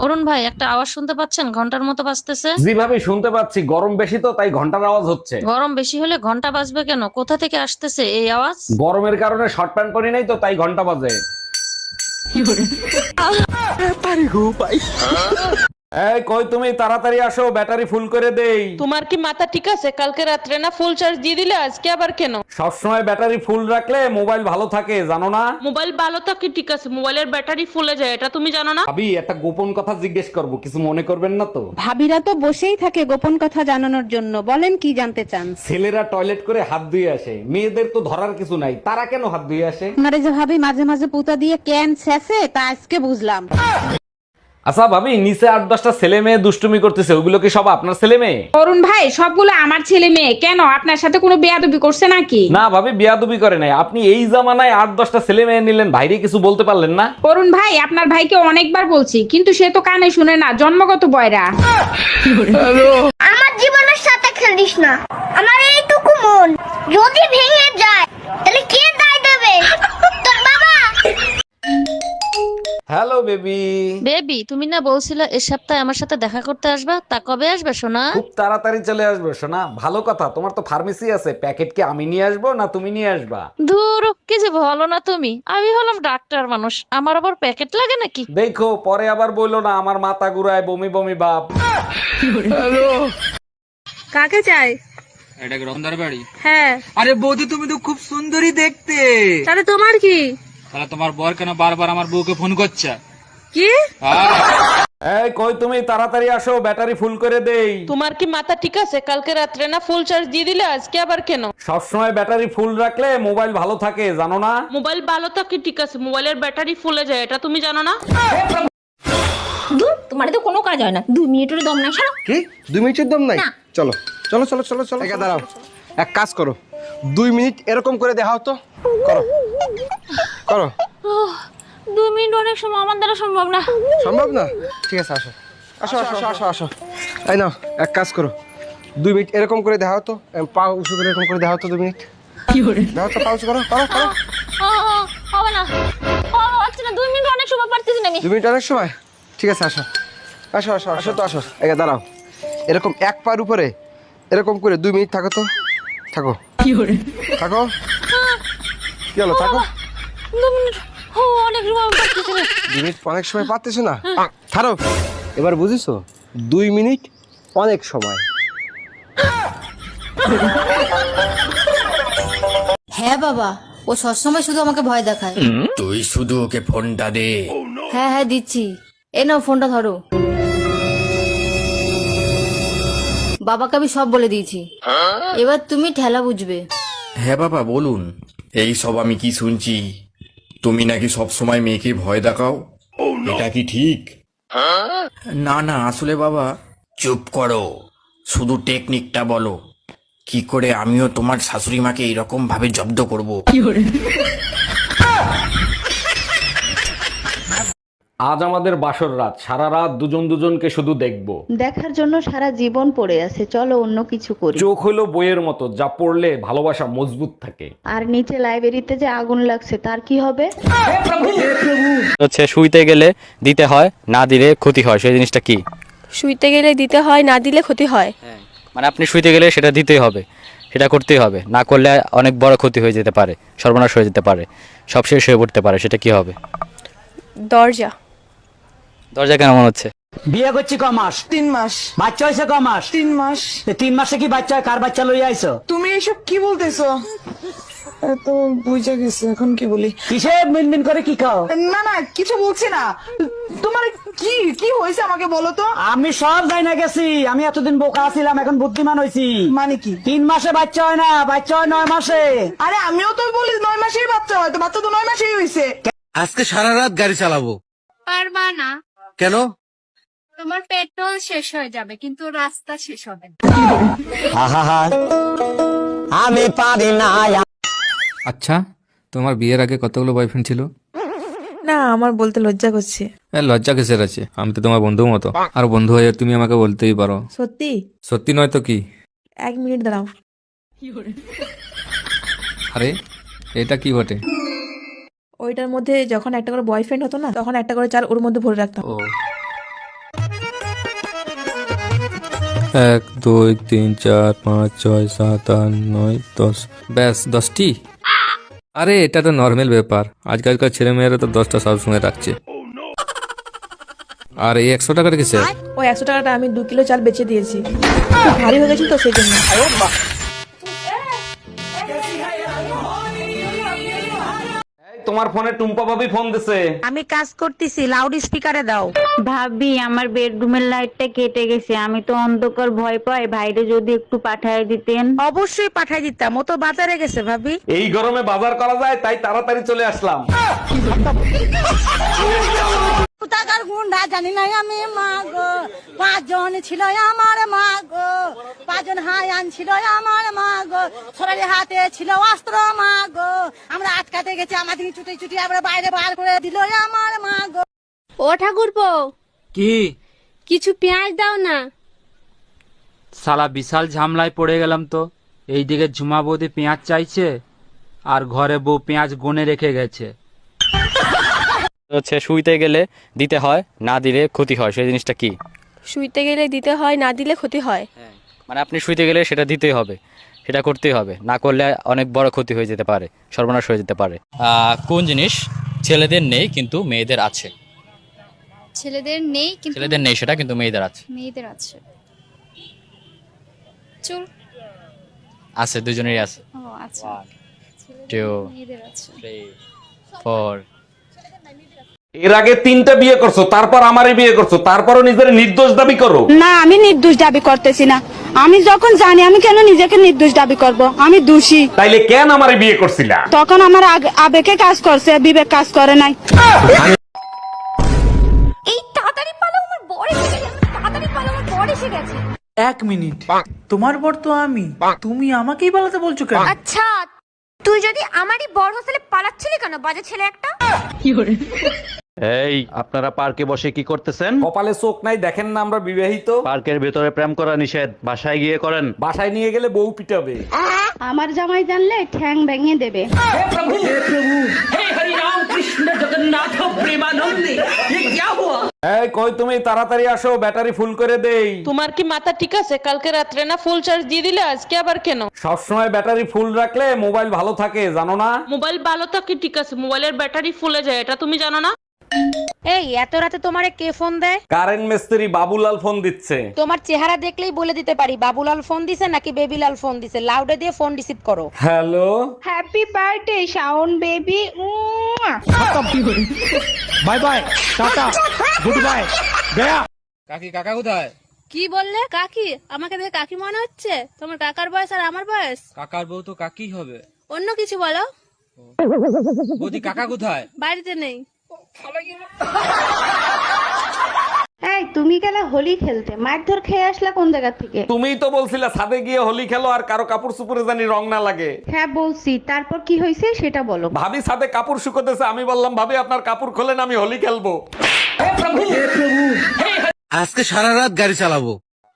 অরুণ ভাই, একটা আওয়াজ শুনতে পাচ্ছেন? ঘন্টার মতো বাজতেছে। জি ভাবি, শুনতে পাচ্ছি। গরম বেশি তো, তাই ঘন্টার আওয়াজ হচ্ছে। গরম বেশি হলে ঘন্টা বাজবে কেন? কোথা থেকে আসতেছে এই আওয়াজ? গরমের কারণে শর্ট প্যান্ট পরি নাই তো, তাই ঘন্টা বাজে। এই কই তুমি, তাড়াতাড়ি আসো, ব্যাটারি ফুল করে দেই। তোমার কি মাথা ঠিক আছে? কালকে রাত্রে না ফুল চার্জ দিয়ে দিলে, আজকে আবার কেন? সবসময় ব্যাটারি ফুল রাখলে মোবাইল ভালো থাকে, জানো না? মোবাইল ভালো থাকে ঠিক আছে, মোবাইলের ব্যাটারি ফুলে যায়, এটা তুমি জানো না? ভাবি, একটা গোপন কথা জিজ্ঞেস করব, কিছু মনে করবেন না তো? ভাবিরা তো বসেই থাকে গোপন কথা জানানোর জন্য, বলেন কি জানতে চান? ছেলেরা টয়লেট করে হাত ধুয়ে আসে, মেয়েদের তো ধরার কিছু নাই, তারা কেন হাত ধুয়ে আসে? আপনারে যে ভাবি মাঝে মাঝে পুতা দিয়ে ক্যান ছেঁচে, তা আজকে বুঝলাম। আচ্ছা ভাবি, নিচে 8-10টা ছেলে মেয়ে দুষ্টুমি করতেছে, ওগুলো কি সব আপনার ছেলে মেয়ে? অরুণ ভাই, সবগুলো আমার ছেলে মেয়ে। কেন, আপনার সাথে কোনো বেয়াদবি করছে নাকি? না ভাবি, বিয়াদবি করে নাই। আপনি এই জামানায় 8-10টা ছেলে মেয়ে নিলেন, ভাইরে কিছু বলতে পারলেন না? অরুণ ভাই, আপনার ভাইকে অনেকবার বলছি, কিন্তু সে তো কানে শুনে না, জন্মগত বয়রা। আমার জীবনের সাথে খেলিস না। আমার এইটুকু মন যদি ভেঙে যায় তাহলে কে দায় দেবে? তোর বাবা। Hello baby. বেবি, তুমি না বলছিলে এ সপ্তাহে আমার সাথে দেখা করতে আসবা? তা কবে আসবে সোনা? খুব তাড়াতাড়ি চলে আসবে সোনা। ভালো কথা, তোমার তো ফার্মেসি আছে, প্যাকেট কি আমি নিয়ে আসবো না তুমি নিয়ে আসবা? ধুর, কি যে বলো না তুমি। আমি হলাম ডাক্তার মানুষ, আমার আবার প্যাকেট লাগে নাকি? দেখো, পরে আবার বললো না আমার মাথা ঘুরায়, বমি বমি ভাব। কাকে চাই? এটা কি রতনদার বাড়ি? হ্যাঁ। আরে বৌদি, তুমি তো খুব সুন্দরী দেখতে। তাহলে তোমার কি? তাহলে তোমার বর কেন বারবার আমার বউকে ফোন করছে? কি? এই কই তুমি, তাড়াতাড়ি আসো, ব্যাটারি ফুল করে দেই। তোমার কি মাথা ঠিক আছে? কালকে রাত্রে না ফুল চার্জ দিয়ে দিলে, আজকে আবার কেন? সবসময় ব্যাটারি ফুল রাখলে মোবাইল ভালো থাকে, জানো না? মোবাইল ভালো থাকে ঠিক আছে, মোবাইলের ব্যাটারি ফুলে যায়, এটা তুমি জানো না? তোমার তো কোনো কাজ হয় না, 2 মিনিটের দম নাই। সারা কি 2 মিনিটের দম নাই? চলো চলো চলো চলো চলো, একা দাঁড়াও। এক কাজ করো, 2 মিনিট এরকম করে দেখাও তো। করো করো। 2 মিনিট অনেক সময়, আমার দ্বারা সম্ভব না। সম্ভব না? ঠিক আছে, আসো আসো আসো আসো আসো। এই নাও, এক কাজ করো, 2 মিনিট এরকম করে দেখাও তো। পা উঁচু করে এরকম করে দেখাও তো, 2 মিনিট দেখাও তো, পা উঁচু করো করো করো। হবে না, হচ্ছে না। 2 মিনিট অনেক সময় পারতেছি না আমি। 2 মিনিট অনেক সময়? ঠিক আছে, আসো আসো আসো আসো তো, আসো। একা দাঁড়াও, এরকম এক পার উপরে এরকম করে 2 মিনিট থাকো তো, থাকো থাকো। কি হলো, থাকো। 2 মিনিট অনেক সময় পারতেছি না। 2 মিনিট অনেক সময় পাচ্তেছো না? ছাড়ো। এবার বুঝেছো, 2 মিনিট অনেক সময়। হ্যাঁ বাবা, ও সবসময় শুধু আমাকে ভয় দেখায়। তুই শুধু ওকে ফোনটা দে। হ্যাঁ হ্যাঁ দিচ্ছি। এ নাও ফোনটা ধরো। বাবাকে আমি সব বলে দিয়েছি, এবার তুমি ঠেলা বুঝবে। হ্যাঁ বাবা বলুন। এই সব আমি কি শুনছি? তুমি নাকি সব সময় মেয়েকে ভয় দেখাও, এটা কি ঠিক? না না, আসলে বাবা। চুপ করো, শুধু টেকনিকটা বলো, কি করে আমিও তোমার শাশুড়ি মাকে এরকম ভাবে জব্দ করব। আজ আমাদের বাসর রাত, সারা রাত দুজন দুজনকে শুধু দেখবো। দেখার জন্য সারা জীবন পড়ে আছে, চলো অন্য কিছু করি। চোখ হলো বইয়ের মতো, যা পড়লে ভালোবাসা মজবুত থাকে। আর নিচে লাইব্রেরিতে যে আগুন লাগছে, তার কি হবে? হচ্ছে শুইতে গেলে দিতে হয়, না দিলে ক্ষতি হয়, সেই জিনিসটা কি? শুইতে গেলে দিতে হয়, না দিলে ক্ষতি হয়। মানে আপনি শুইতে গেলে সেটা দিতেই হবে, সেটা করতেই হবে, না করলে অনেক বড় ক্ষতি হয়ে যেতে পারে, সর্বনাশ হয়ে যেতে পারে, সব শেষ হয়ে পড়তে পারে, সেটা কি হবে? দরজা। দরজা কেন মনে হচ্ছে? বিয়ে করছি ক মাস? 3 মাস। বাচ্চা হয়েছে ক মাস? 3 মাস। 3 মাসে কি বাচ্চা হয়? কার বাচ্চা লইয়া আইছো? তুমি এসব কি বলতেছো? তো বুঝে গেছে, এখন কি বলি? কিসে মিনমিন করে কি খাও? না না, কিছু বলছি না। তোমার কি কি হয়েছে আমাকে বলো তো। আমি সব যাই না গেছি, আমি এতদিন বোকা ছিলাম, এখন বুদ্ধিমান হয়েছি। মানে কি? 3 মাসে বাচ্চা হয় না, বাচ্চা হয় 9 মাসে। আরে আমিও তো বলি 9 মাসেই বাচ্চা হয়, তো বাচ্চা তো 9 মাসেই হয়েছে। আজকে সারা রাত গাড়ি চালাবো। পারবা না, কেন? তোমার পেট্রোল শেষ হয়ে যাবে, কিন্তু রাস্তা শেষ হবে না। আমি পারি না। আচ্ছা, তোমার বিয়ের আগে কতগুলো বয়ফ্রেন্ড ছিল? না, আমার বলতে লজ্জা করছে। লজ্জা কিসের আছে? আমি তো তোমার বন্ধু মতো, আর বন্ধু হয়ে তুমি আমাকে বলতেই পারো। সত্যি? সত্যি নয় তো কি? 1 মিনিট দাঁড়াও। আরে এটা কি বটে? ওইটার মধ্যে যখন একটা করে বয়ফ্রেন্ড হতো না, তখন একটা করে চাল ওর মধ্যে ভরে রাখতাম। ও 1 2 3 4 5 6 7 8 9 10 ব্যাস 10টি। আরে এটা তো নর্মাল ব্যাপার, আজকালকার ছেলে মেয়েরা তো 10টা সবসময় রাখছে। আর এই 100 টাকার কিসে? ওই 100 টাকাটা আমি 2 কিলো চাল বেচে দিয়েছি, খুব ভারী হয়ে গেছিল তো সেই জন্য। তোমার ফোনে টুম্পা ভাবি ফোন দিছে। আমি কাজ করতেছি, লাউড স্পিকারে দাও। ভাবি আমার বেডরুমের লাইটটা কেটে গেছে, আমি তো অন্ধকার ভয় পাই, ভাইরে যদি একটু পাঠায় দিতেন। অবশ্যই পাঠাই দিতাম, ও তো বাজারে গেছে ভাবি। এই গরমে বাজার করা যায় তাই তাড়াতাড়ি চলে আসলাম। টাকার গুন্ডা জানি না আমি মা গো, 5 জন ছিল আমার মা গো, 5 জন হায়ান ছিল আমার মা গো, সরারি হাতে ছিল অস্ত্র মা গো, আমরা আটকাতে গেছি, আমাদের ছুটি ছুটি আমরা বাইরে বার করে দিল আমার মা গো। ও ঠাকুরপো, কি কিছু পেঁয়াজ দাও না। সালা বিশাল ঝামলায় পড়ে গেলাম তো। এইদিকে ঝুমা বৌদি পেঁয়াজ চাইছে, আর ঘরে বউ পেঁয়াজ গনে রেখে গেছে। হচ্ছে শুইতে গেলে দিতে হয়, না দিলে ক্ষতি হয়, সেই জিনিসটা কি? শুইতে গেলে দিতে হয়, না দিলে ক্ষতি হয়। মানে আপনি শুইতে গেলে সেটা দিতেই হবে, সেটা করতেই হবে, না করলে অনেক বড় ক্ষতি হয়ে যেতে পারে, সর্বনাশ হয়ে যেতে পারে। কোন জিনিস ছেলেদের নেই কিন্তু মেয়েদের আছে? ছেলেদের নেই কিন্তু ছেলেদের নেই সেটা কিন্তু মেয়েদের আছে। মেয়েদের আছে। চুল। আছে, দুজনেরই আছে। ও আচ্ছা। 2 মেয়েদের আছে। 3 4 এর আগে 3টা বিয়ে করছো, তারপর আমারই বিয়ে করছো, তারপরও নিজের নির্দোষ দাবি করো। না, আমি নির্দোষ দাবি করতেছি না। আমি যখন জানি, আমি কেন নিজেকে নির্দোষ দাবি করব? আমি দোষী। তাইলে কেন আমারই বিয়ে করছিলা? তখন আমার আবেগে কাজ করছে, বিবেক কাজ করে নাই। এই তাড়াতাড়ি পালো, আমার বর এসে গেছে। তাড়াতাড়ি পালো, আমার বর এসে গেছে। 1 মিনিট, তোমার বর তো আমি, তুমি আমাকেই পালাতে বলছো কেন? আচ্ছা, তুই যদি আমারই বর হোস্টেলে পালাচ্ছিলি কেন, বাজে ছেলে একটা? এই আপনারা পার্কে বসে কি করতেছেন? কপালে চোখ নাই, দেখেন না আমরা বিবাহিত। পার্কের ভেতরে প্রেম করা নিষেধ, বাসায় গিয়ে করেন। বাসায় নিয়ে গেলে বউ পিটাবে। আমার জামাই জানলে ঠ্যাং ভেঙে দেবে। এই কই তুমি, তাড়াতাড়ি আসো, ব্যাটারি ফুল করে দেই। তোমার কি মাথা ঠিক আছে? কালকে রাত্রে না ফুল চার্জ দিয়ে দিলে, আজকে আবার কেন? সবসময় ব্যাটারি ফুল রাখলে মোবাইল ভালো থাকে, জানো না? মোবাইল ভালো থাকে ঠিক আছে, মোবাইলের ব্যাটারি ফুলে যায়, এটা তুমি জানো না? এই এত রাতে তোমারে কে ফোন দেয়? কারেন্ট মিস্ত্রি বাবুলাল ফোন দিচ্ছে। তোমার চেহারা দেখলেই বলে দিতে পারি বাবুলাল ফোন দিছে নাকি বেবিলাল ফোন দিছে। লাউডে দিয়ে ফোন রিসিভ করো। Hello, happy birthday Shaon baby. Bye bye, tata, good bye, Gaya. কাকি কাকা কোথায়? কি বললে? কাকি? আমাকে দেখে কাকি মনে হচ্ছে? তোমার কাকার বয়স আর আমার বয়স? কাকার বউ তো কাকি হবে। অন্য কিছু বলো। বৌদি কাকা কোথায়? বাড়িতে নেই। এই তুমি গেলে হোলি খেলতে, মারধর খেয়ে আসলা কোন জায়গা থেকে? তুমিই তো বলছিলা ছাদে গিয়ে হোলি খেলো আর কারো কাপড় চুপড়ে জানি রং না লাগে। হ্যাঁ বলছি, তারপর কি হয়েছে সেটা বলো। ভাবি ছাদে কাপড় শুকোতেছে, আমি বললাম ভাবি আপনার কাপড় খোলেন, আমি হোলি খেলবো। আজকে সারা রাত গাড়ি চালাবো।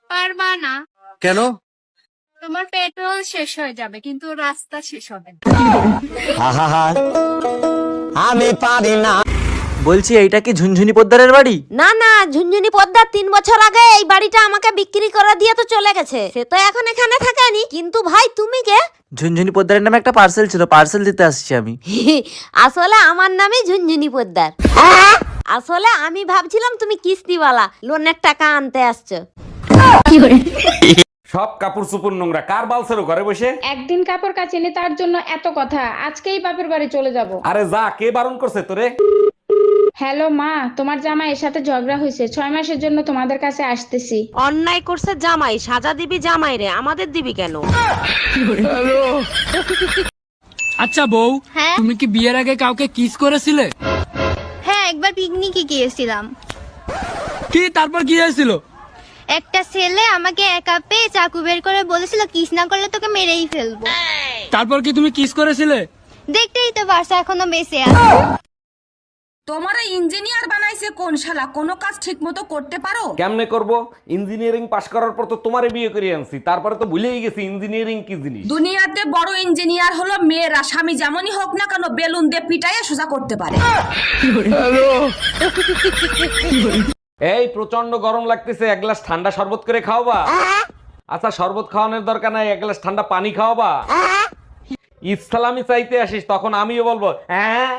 পারবা না। কেন? তোমার পেট্রোল শেষ হয়ে যাবে, কিন্তু রাস্তা শেষ হবে না। আমি পারি না। বলছি এইটা কি ঝুনঝুনি পোদ্দারের বাড়ি? না না, ঝুনঝুনি পদ্মার 3 বছর আগে এই বাড়িটা আমাকে বিক্রি করে দিয়ে তো চলে গেছে, সে তো এখন এখানে থাকেনি। কিন্তু ভাই তুমি কে? ঝুনঝুনি পোদ্দারের নামে একটা পার্সেল ছিল, পার্সেল দিতে আসছি আমি। আসলে আমার নামই ঝুনঝুনি পোদ্দার। আসলে আমি ভাবছিলাম তুমি কিস্তিওয়ালা, লোনের টাকা আনতে আসছো। সব কাপড় চুপড় নোংরা, কার বালছেরো ঘরে বসে? একদিন কাপড় কাচিনি তার জন্য এত কথা, আজকেই বাপের বাড়ি চলে যাব। আরে যা, কে বারণ করছে তোরে? হ্যালো মা, তোমার জামাইয়ের সাথে ঝগড়া হয়েছে, 6 মাসের জন্য তোমাদের কাছে আসতেছি। অন্যায় করছে জামাই, সাজা দিবি জামাই রে, আমাদের দিবি কেন? আচ্ছা বউ, হ্যাঁ? তুমি কি বিয়ের আগে কাউকে কিস করেছিলে? হ্যাঁ, একবার পিকনিকে গিয়েছিলাম। কি তারপর কি হয়েছিল? একটা ছেলে আমাকে একা পেয়ে চাকু বের করে বলেছিল কিস না করলে তোকে মেরেই ফেলবো। তারপর কি তুমি কিস করেছিলে? দেখতেই তো পারছো, এখনো বেঁচে আছে। তোমারে ইঞ্জিনিয়ার বানাইছে কোন শালা? কোনো কাজ ঠিক মতো করতে পারো? কেমনে করব? ইঞ্জিনিয়ারিং পাশ করার পর তো তোমারে বিয়ে করে আনছি, তারপরে তো ভুলেই গেছি ইঞ্জিনিয়ারিং কি জিনিস। দুনিয়াতে বড় ইঞ্জিনিয়ার হলো মেয়েরা, স্বামী যেমনই হোক না কেন বেলুন দিয়ে পিটাইয়া সোজা করতে পারে। এই প্রচন্ড গরম লাগতেছে, এক গ্লাস ঠান্ডা শরবত করে খাওয়াবা? আচ্ছা শরবত খাওয়ানোর দরকার নাই, এক গ্লাস ঠান্ডা পানি খাওয়াবা। ইসলামি চাইতে আসিস তখন আমিও বলবো হ্যাঁ।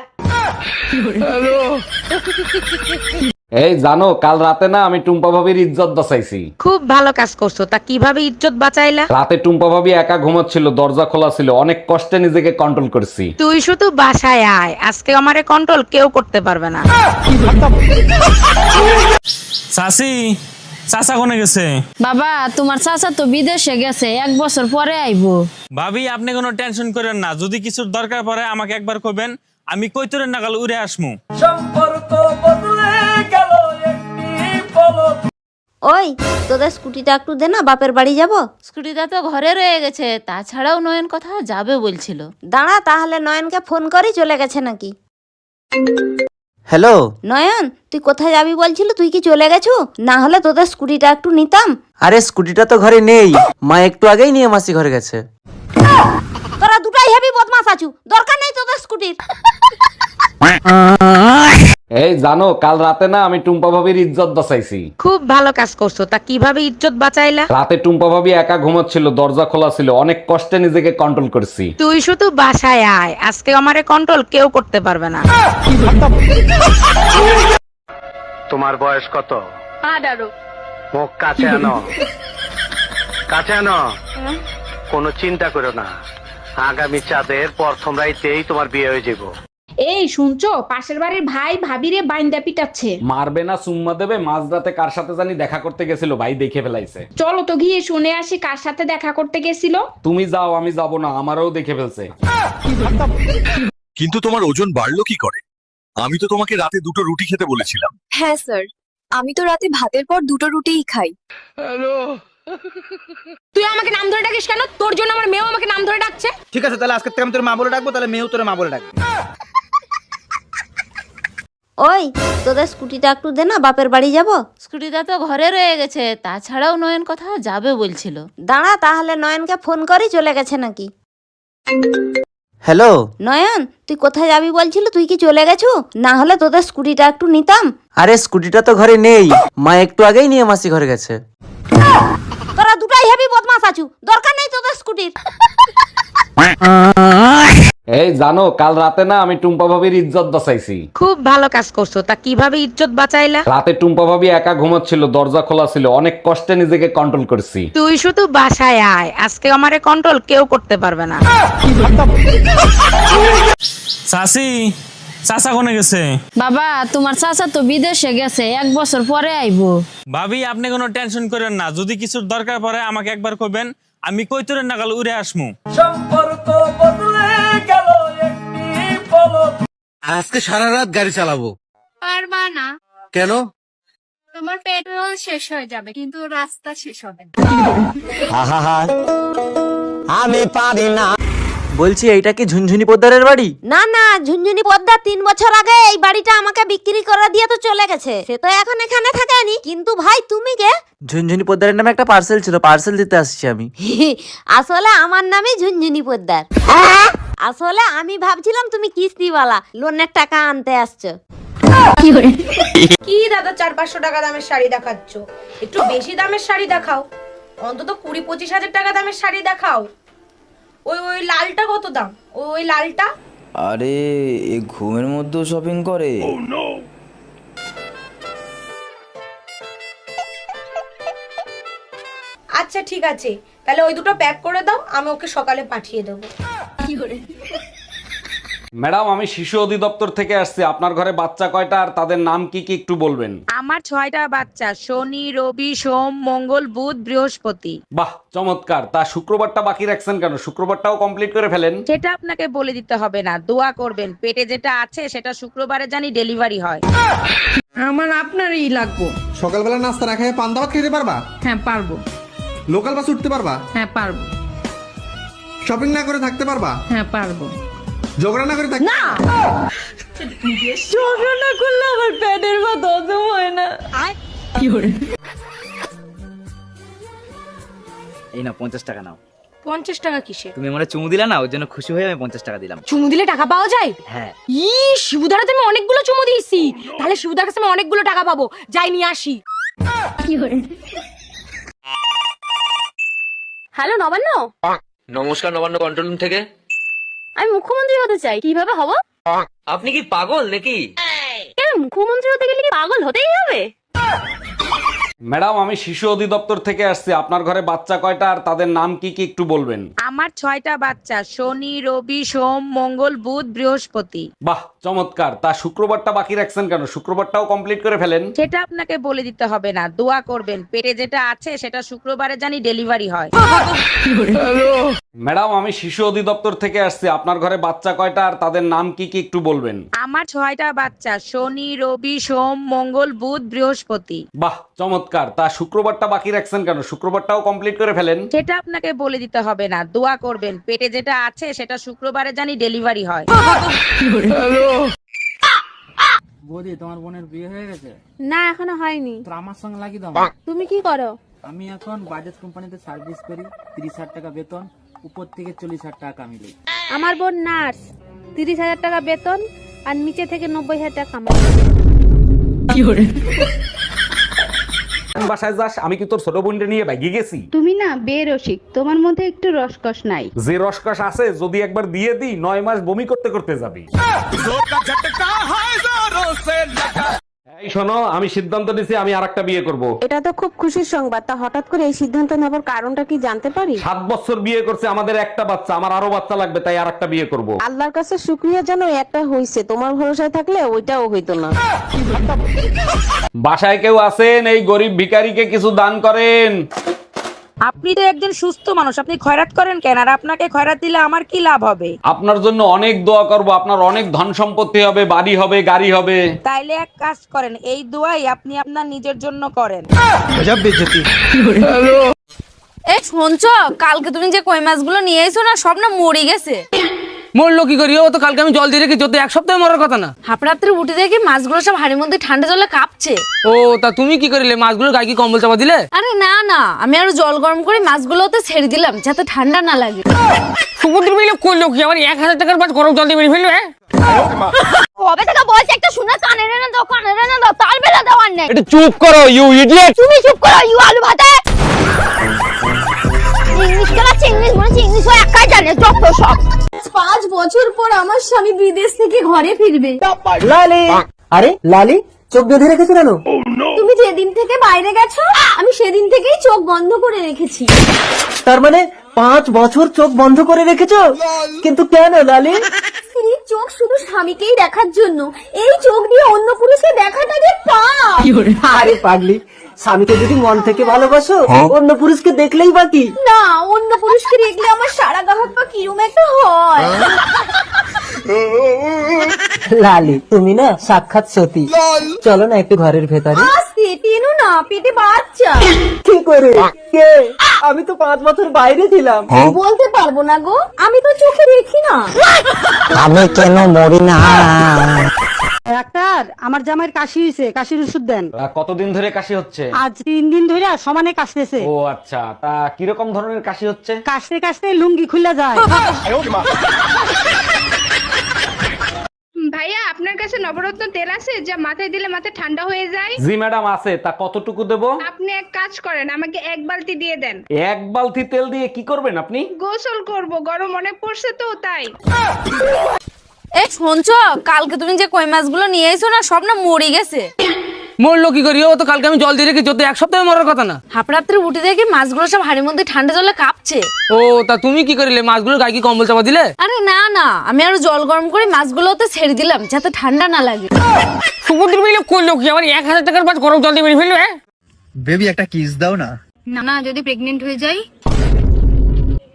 এই জানো কাল রাতে না আমি টুম্পা ভাবির ইজ্জত বাঁচাইছি। খুব ভালো কাজ করছো, তা কিভাবে ইজ্জত বাঁচাইলা? রাতে টুম্পা ভাবি একা ঘুমাচ্ছিল, দরজা খোলা ছিল, অনেক কষ্টে নিজেকে কন্ট্রোল করছি। তুই শুধু বাসায় আয়, আজকে আমারে কন্ট্রোল কেউ করতে পারবে না। চাচি, চাচা কোনে গেছে? বাবা তোমার চাচা তো বিদেশে গেছে, 1 বছর পরে আইবো। ভাবি আপনি কোনো টেনশন করেন না, যদি কিছুর দরকার পড়ে আমাকে একবার কইবেন, আমি কইতরের নাগাল উড়ে আসমু। ওই তোদের স্কুটিটা একটু দে না, বাপের বাড়ি যাব। স্কুটিটা তো ঘরে রয়ে গেছে, তাছাড়াও নয়ন কোথাও যাবে বলছিল। দাঁড়া তাহলে নয়নকে ফোন করি, চলে গেছে নাকি। হ্যালো নয়ন তুই কোথায় যাবি বলছিল, তুই কি চলে গেছু? না হলে তোদের স্কুটিটা একটু নিতাম। আরে স্কুটিটা তো ঘরে নেই, মা একটু আগেই নিয়ে মাসি ঘরে গেছে। তোরা দুটাই হেভি বদমাস আছু, দরকার নেই তোদের স্কুটির। এই জানো কাল রাতে না আমি টুম্পা ভাবির ইজ্জত বাঁচাইছি। খুব ভালো কাজ করছো, তা কিভাবে ইজ্জত বাঁচাইলা? রাতে টুম্পা ভাবি একা ঘুমাচ্ছিল, দরজা খোলা ছিল, অনেক কষ্টে নিজেকে কন্ট্রোল করছি। তুই শুধু বাসায় আয়, আজকে আমারে কন্ট্রোল কেউ করতে পারবে না। তোমার বয়স কত? 18। মুখ কাছে আনো, কাছে আনো। কোনো চিন্তা করো না, আগামী চাঁদের প্রথম রাইতেই তোমার বিয়ে হয়ে যাবো। এই শুনছো, পাশের বাড়ির ভাই ভাবিরে বাইন্দা পিটাচ্ছে। মারবে না চুম্মা দেবে? মাঝরাতে কার সাথে জানি দেখা করতে গেছিল, ভাই দেখে ফেলাইছে। চলো তো গিয়ে শুনে আসি কার সাথে দেখা করতে গেছিল। তুমি যাও, আমি যাব না, আমারও দেখে ফেলছে। কিন্তু তোমার ওজন বাড়লো কি করে? আমি তো তোমাকে রাতে 2টো রুটি খেতে বলেছিলাম। হ্যাঁ স্যার, আমি তো রাতে ভাতের পর 2টো রুটিই খাই। তুই আমাকে নাম ধরে ডাকিস কেন? তোর জন্য আমার মেয়েও আমাকে নাম ধরে ডাকছে। ঠিক আছে তাহলে আজকে থেকে আমি তোর মা বলে ডাকবো, তাহলে মেয়েও তোর মা বলে ডাকবে। ওই তোদের স্কুটিটা একটু দে না, বাপের বাড়ি যাব। স্কুটিটা তো ঘরে রয়ে গেছে, তাছাড়াও নয়ন কোথাও যাবে বলছিল। দাঁড়া তাহলে নয়নকে ফোন করি, চলে গেছে নাকি। হ্যালো নয়ন তুই কোথায় যাবি বলছিল, তুই কি চলে গেছু? না হলে তোদের স্কুটিটা একটু নিতাম। আরে স্কুটিটা তো ঘরে নেই, মা একটু আগেই নিয়ে মাসি ঘরে গেছে। তোরা দুটাই হেভি বদমাস আছু, দরকার নেই তোদের স্কুটির। এই জানো কাল রাতে না আমি টুম্পা ভাবির ইজ্জত বাঁচাইছি। খুব ভালো কাজ করছো, তা কিভাবে ইজ্জত বাঁচাইলা? রাতে টুম্পা ভাবি একা ঘুমাচ্ছিল, দরজা খোলা ছিল, অনেক কষ্টে নিজেকে কন্ট্রোল করছি। তুই শুধু বাসায় আয়, আজকে আমারে কন্ট্রোল কেউ করতে পারবে না। চাচি, চাচা কোনে গেছে? বাবা তোমার চাচা তো বিদেশে গেছে, 1 বছর পরে আইবো। ভাবি আপনি কোনো টেনশন করেন না, যদি কিছুর দরকার পড়ে আমাকে একবার কইবেন, আমি কইতরের নাগাল উড়ে আসমু। আজকে সারা রাত গাড়ি চালাবো। পারবা না। কেন? তোমার পেট্রোল শেষ হয়ে যাবে, কিন্তু রাস্তা শেষ হবে না। আমি পারি না। বলছি এইটা কি ঝুনঝুনি পোদ্দারের বাড়ি? না না, ঝুনঝুনি পদ্মা 3 বছর আগে এই বাড়িটা আমাকে বিক্রি করে দিয়ে তো চলে গেছে, সে তো এখন এখানে থাকেনি। কিন্তু ভাই তুমি কে? ঝুনঝুনি পোদ্দারের নামে একটা পার্সেল ছিল, পার্সেল দিতে আসছি আমি। আসলে আমার নামই ঝুনঝুনি পোদ্দার। আসলে আমি ভাবছিলাম তুমি কিস্তিওয়ালা, লোনের টাকা আনতে আসছো। কি দাদা 400-500 টাকা দামের শাড়ি দেখাচ্ছ? একটু বেশি দামের শাড়ি দেখাও, অন্তত 20-25 হাজার টাকা দামের শাড়ি দেখাও। ওই লালটা কত দাম? ওই লালটা? আরে এ ঘুমের মধ্যেও শপিং করে? আচ্ছা ঠিক আছে, তাহলে ওই দুটো প্যাক করে দাও, আমি ওকে সকালে পাঠিয়ে দেবো। ম্যাডাম আমি শিশু অধিদপ্তর থেকে আসছি, আপনার ঘরে বাচ্চা কয়টা আর তাদের নাম কি কি একটু বলবেন? আমার 6টা বাচ্চা, শনি, রবি, সোম, মঙ্গল, বুধ, বৃহস্পতি। বাহ চমৎকার, তা শুক্রবারটা বাকি রাখছেন কেন? শুক্রবারটাও কমপ্লিট করে ফেলেন। সেটা আপনাকে বলে দিতে হবে না, দোয়া করবেন পেটে যেটা আছে সেটা শুক্রবারে জানি ডেলিভারি হয়। আমার আপনারই লাগবো। সকালবেলা নাস্তা না খেয়ে পান্তা ভাত খেতে পারবা? হ্যাঁ পারবো। লোকাল বাস উঠতে পারবা? হ্যাঁ পারবো। শপিং না করে থাকতে পারবা? হ্যাঁ পারবো। ঝগড়া না করে থাকতে? না, ঝগড়া না করলে আমার পেটের ভাত হজম হয় না। এই না 50 টাকা নাও। 50 টাকা কিসে? তুমি আমারে চুমু দিলা না, ওর জন্য খুশি হয়ে আমি 50 টাকা দিলাম। চুমু দিলে টাকা পাওয়া যায়? হ্যাঁ। শিবুদারা তুমি অনেকগুলো চুমু দিয়েছি, তাহলে শিবুদার কাছে আমি অনেকগুলো টাকা পাবো, যাই নিয়ে আসি। হ্যালো নবান্ন, নমস্কার নবান্ন কন্ট্রোল রুম থেকে। আমি মুখ্যমন্ত্রী হতে চাই, কিভাবে হব? আপনি কি পাগল নাকি? কেন, মুখ্যমন্ত্রী হতে গেলে কি পাগল হতেই হবে? ম্যাডাম, আমি শিশু অধিদপ্তর থেকে আসছি। আপনার ঘরে বাচ্চা কয়টা আর তাদের নাম কি কি একটু বলবেন? আমার 6টা বাচ্চা, শনি রবি সোম মঙ্গল বুধ বৃহস্পতি। বাহ, চমৎকার। তা শুক্রবারটা বাকি রাখছেন কেন? শুক্রবারটাও কমপ্লিট করে ফেলেন। সেটা আপনাকে বলে দিতে হবে না, দোয়া করবেন পেটে যেটা আছে সেটা শুক্রবারে জানি ডেলিভারি হয়। ম্যাডাম, আমি শিশু অধিদপ্তর থেকে আসছি। আপনার ঘরে বাচ্চা কয়টা আর তাদের নাম কি কি একটু বলবেন? আমার 6টা বাচ্চা, শনি রবি সোম মঙ্গল বুধ বৃহস্পতি। বাহ, চমৎকার। তা শুক্রবারটা বাকি রাখছেন কেন? শুক্রবারটাও কমপ্লিট করে ফেলেন। সেটা আপনাকে বলে দিতে হবে না, দোয়া করবেন পেটে যেটা আছে সেটা শুক্রবারে জানি ডেলিভারি হয়। বৌদি, তোমার বোনের বিয়ে হয়ে গেছে? না, এখনো হয়নি। তো আমার সঙ্গে লাগিয়ে দাও। তুমি কি করো? আমি এখন বাজাজ কোম্পানিতে সার্ভিস করি, 30,000 টাকা বেতন, উপর থেকে 40,000 টাকা কামিয়ে। আমার বোন নার্স, 30,000 টাকা বেতন আর নিচে থেকে 90,000 টাকা কামাই। বাসায় যাস, আমি কি তোর ছোট বোনটা নিয়ে বাইকে গেছি? তুমি না বেরসিক, তোমার মধ্যে একটু রসকস নাই। যে রসকস আছে যদি একবার দিয়ে দিই 9 মাস বমি করতে করতে যাবি। এই শোনো, আমি সিদ্ধান্ত নিয়েছি আমি আরেকটা বিয়ে করব। এটা তো খুব খুশির সংবাদ, তা হঠাৎ করে এই সিদ্ধান্ত নেবার কারণটা কি জানতে পারি? 7 বছর বিয়ে করছে, আমাদের একটা বাচ্চা, আমার আরো বাচ্চা লাগবে, তাই আরেকটা বিয়ে করব। আল্লাহর কাছে শুকরিয়া জানো একটা হইছে, তোমার ভরসায় থাকলে ওইটাও হইতো না। বাসায় কেউ আছেন? এই গরিব ভিখারিকে কিছু দান করেন। আপনি তো একজন সুস্থ মানুষ, আপনি খয়রাত করেন কেন? আর আপনাকে খয়রাত দিলে আমার কি লাভ হবে? আপনার জন্য অনেক দোয়া করব, আপনার অনেক ধন সম্পত্তি হবে, বাড়ি হবে, গাড়ি হবে। তাইলে এক কাজ করেন, এই দোয়াই আপনি আপনার নিজের জন্য করেন। এই শুনছো, কালকে তুমি যে কই মাছগুলো নিয়ে এসো না, সব না মরে গেছে। মরলো কি করি? ও তো কালকে আমি জল দিয়ে রেখেছি, তো 1 সপ্তাহে মরার কথা না। হাপড়াত্রে উঠে দেখি মাছগুলো সব হাড়ির মধ্যে ঠান্ডা জলে কাঁপছে। ও, তা তুমি কি করিলে? মাছগুলো গায়ে কি কম্বল চাপা দিলে? আরে না না, আমি আরো জল গরম করে মাছগুলোতে ছেড়ে দিলাম যাতে ঠান্ডা না লাগে। সমুদ্র মিলে করলো কি? আমার 1,000 টাকার মাছ গরম জল দিয়ে মেরে ফেলবে? কবে থেকে বলছি একটা শুনে কানে রে না দাও, কানে রে না দাও, তার বেলা দেওয়ার নেই। এটা চুপ করো, ইউ ইডিয়েট। তুমি চুপ করো, ইউ আলু ভাতে। ইংলিশ করাচ্ছে, ইংলিশ বলেছে, ইংলিশ হয় একাই জানে, যত সব। 5 বছর পর আমার স্বামী বিদেশ থেকে ঘরে ফিরবে। লালি, আরে লালি, চোখ বেঁধে রেখেছো কেন? তুমি যেদিন থেকে বাইরে গেছো আমি সেদিন থেকেই চোখ বন্ধ করে রেখেছি। তার মানে 5 বছর চোখ বন্ধ করে রেখেছো? কিন্তু কেন লালি? স্ত্রীর চোখ শুধু স্বামীকেই দেখার জন্য, এই চোখ দিয়ে অন্য পুরুষকে দেখাটা যে পাপ। আরে পাগলি, স্বামীকে যদি মন থেকে ভালোবাসো, অন্য পুরুষকে দেখলেই বাকি। না, অন্য পুরুষকে দেখলে আমার সারা গা হাত পা কিরম একটা হয়। লালি, তুমি না সাক্ষাৎ সতী। চলো না একটু ঘরের ভেতরে। আস্তে টেনো না, পেটে বাচ্চা। কি করে? কে? আমি তো 5 বছর বাইরে ছিলাম। বলতে পারবো না গো, আমি তো চোখে দেখি না। আমি কেন মরি না? ডাক্তার, আমার জামাইয়ের কাশি হয়েছে, কাশির ওষুধ দেন। কতদিন ধরে কাশি হচ্ছে? আজ 3 দিন ধরে সমানে কাশতেছে। ও আচ্ছা, তা কিরকম ধরনের কাশি হচ্ছে? কাশতে কাশতে লুঙ্গি খুলে যায়। ভাইয়া, আপনার কাছে নবরত্ন তেল আছে যা মাথায় দিলে মাথা ঠান্ডা হয়ে যায়? জি ম্যাডাম আছে। তা কতটুকু দেব? আপনি এক কাজ করেন, আমাকে 1 বালতি দিয়ে দেন। 1 বালতি তেল দিয়ে কি করবেন আপনি? গোসল করব, গরম অনেক পড়ছে তো তাই। এই শুনছো, কালকে তুমি যে কই মাছগুলো নিয়ে এসো না, সব না মরে গেছে। মরলো কি করি? ও তো কালকে আমি জল দিয়ে রেখেছি, তো 1 সপ্তাহে মরার কথা না। হাপড়াত্রে উঠে দেখি মাছগুলো সব হাড়ির মধ্যে ঠান্ডা জলে কাঁপছে। ও, তা তুমি কি করিলে? মাছগুলো গায়ে কি কম্বল চাপা দিলে? আরে না না, আমি আরো জল গরম করে মাছগুলোতে ছেড়ে দিলাম যাতে ঠান্ডা না লাগে। সমুদ্র মিলে করলো কি? আমার 1,000 টাকার মাছ গরম জল দিয়ে মেরে ফেলবে? বেবি একটা কিস দাও না। না না, যদি প্রেগনেন্ট হয়ে যাই?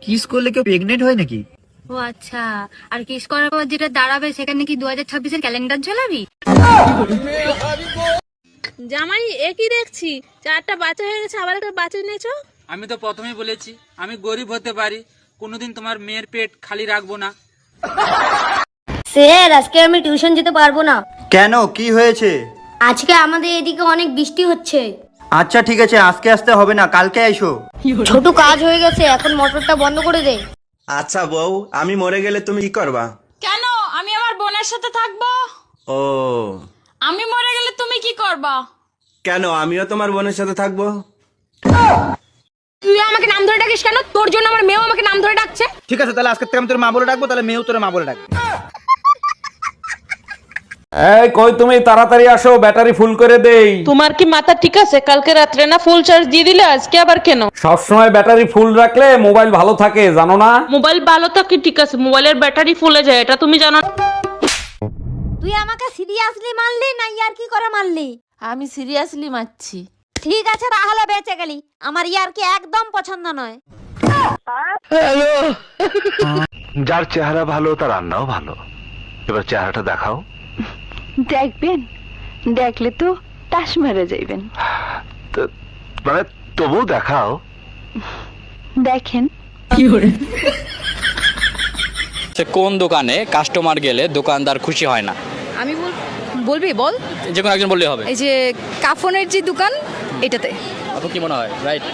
কিস করলে কেউ প্রেগনেন্ট হয় নাকি? ও আচ্ছা, আর কিস করার পর যেটা দাঁড়াবে সেখানে কি 2026-এর ক্যালেন্ডার ঝোলাবি? জামাই একই দেখছি, 4টা বাচ্চা হয়ে গেছে, আবার একটা বাচ্চা নিয়েছো। আমি তো প্রথমেই বলেছি আমি গরিব হতে পারি, কোনোদিন তোমার মেয়ের পেট খালি রাখবো না। স্যার, আজকে আমি টিউশন যেতে পারবো না। কেন, কি হয়েছে? আজকে আমাদের এদিকে অনেক বৃষ্টি হচ্ছে। আচ্ছা ঠিক আছে, আজকে আসতে হবে না, কালকে এসো। ছোট কাজ হয়ে গেছে, এখন মোটরটা বন্ধ করে দে। আচ্ছা বউ, আমি মরে গেলে তুমি কি করবা? কেন, আমি আমার বোনের সাথে থাকবো। ও, আমি মরে গেলে তুমি কি করবা? কেন, আমিও তোমার বোনের সাথে থাকবো। তুই আমাকে নাম ধরে ডাকিস কেন? তোর জন্য আমার মেয়েও আমাকে নাম ধরে ডাকছে। ঠিক আছে, তাহলে আজকে থেকে আমি তোর মা বলে ডাকবো, তাহলে মেয়েও তোর মা বলে ডাকবে। এই কই তুমি, তাড়াতাড়ি আসো, ব্যাটারি ফুল করে দেই। তোমার কি মাথা ঠিক আছে? কালকে রাত্রে না ফুল চার্জ দিয়ে দিলে, আজকে আবার কেন? সবসময় ব্যাটারি ফুল রাখলে মোবাইল ভালো থাকে, জানো না? মোবাইল ভালো থাকে ঠিক আছে, মোবাইলের ব্যাটারি ফুলে যায়, এটা তুমি জানো না? তুই আমাকে সিরিয়াসলি মারলি না ইয়ার কি করে মারলি? আমি সিরিয়াসলি মারছি। ঠিক আছে তাহলে বেঁচে গেলি, আমার ইয়ার কি একদম পছন্দ নয়। যার চেহারা ভালো তার রান্নাও ভালো। এবার চেহারাটা দেখাও। দেখবেন, দেখলে তো তাস মেরে যাইবেন। মানে তবু দেখাও। দেখেন। সে কোন দোকানে কাস্টমার গেলে দোকানদার খুশি হয় না? আমি বলবি বল। যে কোনো একজন বললেই হবে। এই যে কাফনের যে দোকান, এটাতে। আপু কি মনে হয়? রাইট।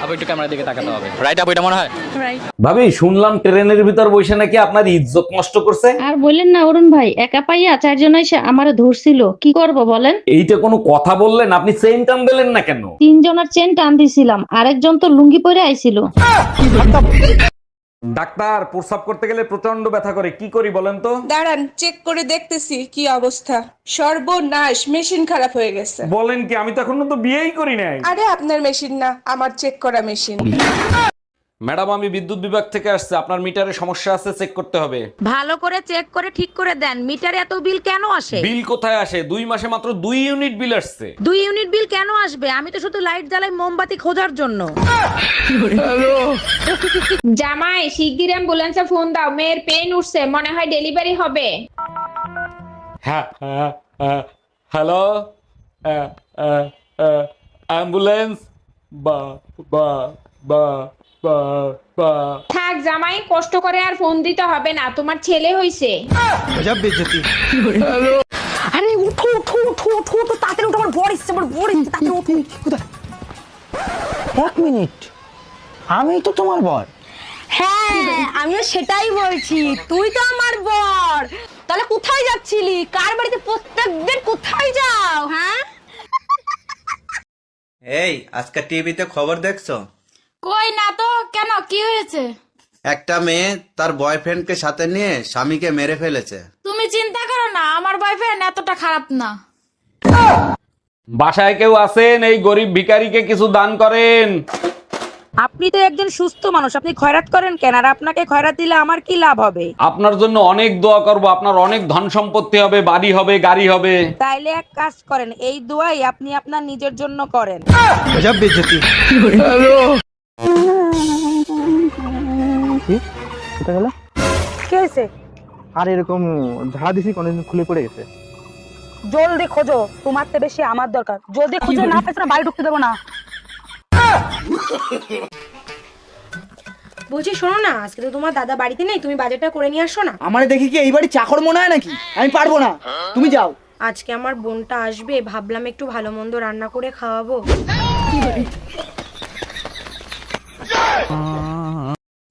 আপু একটু ক্যামেরার দিকে তাকাতে হবে। রাইট আপু, এটা মনে হয়? রাইট। ভাবি শুনলাম ট্রেনের ভিতর বসে নাকি আপনার ইজ্জত নষ্ট করছে। আর বললেন না অরুণ ভাই, একা পাইয়া চারজন এসে আমারে ধরছিল, কি করব বলেন? এইটা কোনো কথা বললেন? আপনি চেইন টান দিলেন না কেন? তিনজনের চেন টান দিছিলাম, আরেকজন তো লুঙ্গি পরে আইছিল। ডাক্তার, প্রস্রাব করতে গেলে প্রচন্ড ব্যথা করে, কি করি বলেন তো? দাঁড়ান, চেক করে দেখতেছি কি অবস্থা। সর্বনাশ, মেশিন খারাপ হয়ে গেছে। বলেন কি? আমি তো এখনো তো বিয়েই করি নাই। আরে আপনার মেশিন না, আমার চেক করা মেশিন। ম্যাডাম, আমি বিদ্যুৎ বিভাগ থেকে আসছে, আপনার মিটারে সমস্যা আছে, চেক করতে হবে। ভালো করে চেক করে ঠিক করে দেন, মিটারে এত বিল কেন আসে? বিল কোথায় আসে? 2 মাসে মাত্র 2 ইউনিট বিল আসছে। 2 ইউনিট বিল কেন আসবে? আমি তো শুধু লাইট জ্বালাই মোমবাতি খোঁজার জন্য। জামাই শিগগির অ্যাম্বুলেন্সে ফোন দাও, মেয়ের পেন উঠছে, মনে হয় ডেলিভারি হবে। হ্যাঁ, হ্যালো, অ্যাম্বুলেন্স। বা বা বা বা বা থাক জামাই, কষ্ট করে আর ফোন দিতে হবে না, তোমার ছেলে হইছে। আরে উঠো উঠো উঠো উঠো, তো তাড়াতাড়ি উঠো, আমার বর এসছে, আমার বর এসছে, তাড়াতাড়ি উঠো। কোথায়? 1 মিনিট, আমি তো তোমার বর। হ্যাঁ, আমিও সেটাই বলছি, তুই তো আমার বর। তাহলে কোথায় যাচ্ছিলি? কার বাড়িতে প্রত্যেকদিন কোথায় যাও? হ্যাঁ, এই আজকে টিভিতে খবর দেখছো? কই না তো, কেন কি হয়েছে? একটা মেয়ে তার বয়ফ্রেন্ডকে সাথে নিয়ে স্বামীকে মেরে ফেলেছে। তুমি চিন্তা করো না, আমার বয়ফ্রেন্ড এতটা খারাপ না। বাসায় কেউ আছেন? এই গরিব ভিখারিকে কিছু দান করেন। আপনি তো একজন সুস্থ মানুষ, আপনি খয়রাত করেন কেন? আর আপনাকে খয়রাত দিলে আমার কি লাভ হবে? আপনার জন্য অনেক দোয়া করব, আপনার অনেক ধন সম্পত্তি হবে, বাড়ি হবে, গাড়ি হবে। তাইলে এক কাজ করেন, এই দোয়াই আপনি আপনার নিজের জন্য করেন। কোথায় গেল? কি হয়েছে? আর এরকম ঝাড়া দিছি, কোনদিন খুলে পড়ে গেছে। জলদি খোঁজো, তোমার তো বেশি আমার দরকার। জলদি খুঁজে না পেছ না, বাড়ি ঢুকতে দেবো না। বলছি শোনো না, আজকে তো তোমার দাদা বাড়িতে নেই, তুমি বাজারটা করে নিয়ে আসো না। আমারে দেখি কি এই বাড়ি চাকর মনে হয় নাকি? আমি পারবো না, তুমি যাও। আজকে আমার বোনটা আসবে, ভাবলাম একটু ভালো মন্দ রান্না করে খাওয়াবো।